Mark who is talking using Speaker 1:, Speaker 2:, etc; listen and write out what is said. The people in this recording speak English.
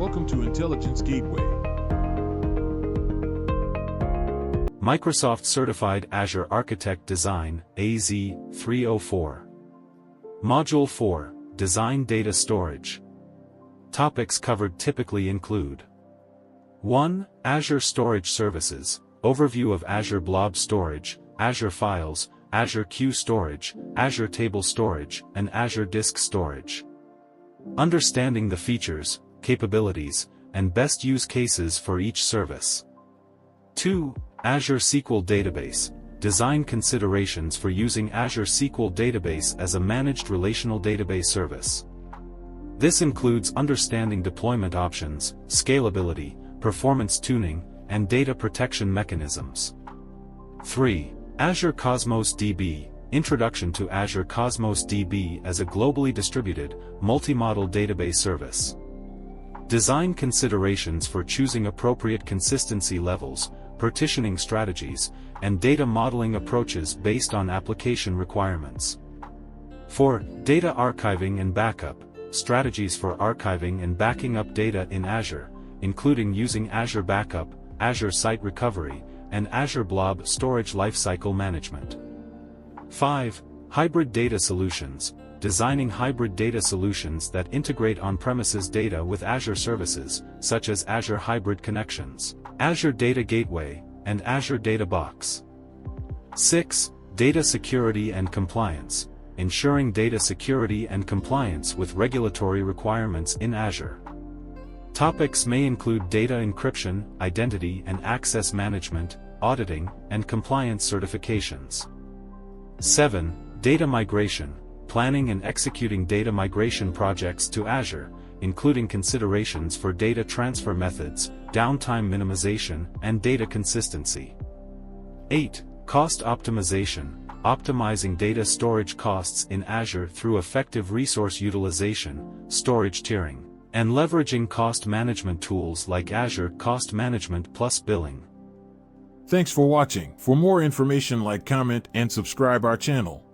Speaker 1: Welcome to Intelligence Gateway.
Speaker 2: Microsoft Certified Azure Architect Design, AZ 304. Module 4, Design Data Storage. Topics covered typically include 1. Azure Storage Services, Overview of Azure Blob Storage, Azure Files, Azure Queue Storage, Azure Table Storage, and Azure Disk Storage. Understanding the features, capabilities, and best use cases for each service. 2. Azure SQL Database, Design considerations for using Azure SQL Database as a managed relational database service. This includes understanding deployment options, scalability, performance tuning, and data protection mechanisms. 3. Azure Cosmos DB, Introduction to Azure Cosmos DB as a globally distributed, multi-model database service. Design considerations for choosing appropriate consistency levels, partitioning strategies, and data modeling approaches based on application requirements. 4. Data archiving and backup, strategies for archiving and backing up data in Azure, including using Azure Backup, Azure Site Recovery, and Azure Blob Storage Lifecycle Management. 5. Hybrid Data Solutions, designing hybrid data solutions that integrate on-premises data with Azure services, such as Azure Hybrid Connections, Azure Data Gateway, and Azure Data Box. 6. Data Security and Compliance, ensuring data security and compliance with regulatory requirements in Azure. Topics may include data encryption, identity and access management, auditing, and compliance certifications. 7. Data migration, planning and executing data migration projects to Azure, including considerations for data transfer methods, downtime minimization, and data consistency. 8. Cost optimization, optimizing data storage costs in Azure through effective resource utilization, storage tiering, and leveraging cost management tools like Azure Cost Management plus Billing.
Speaker 1: Thanks for watching. For more information, like, comment, and subscribe our channel.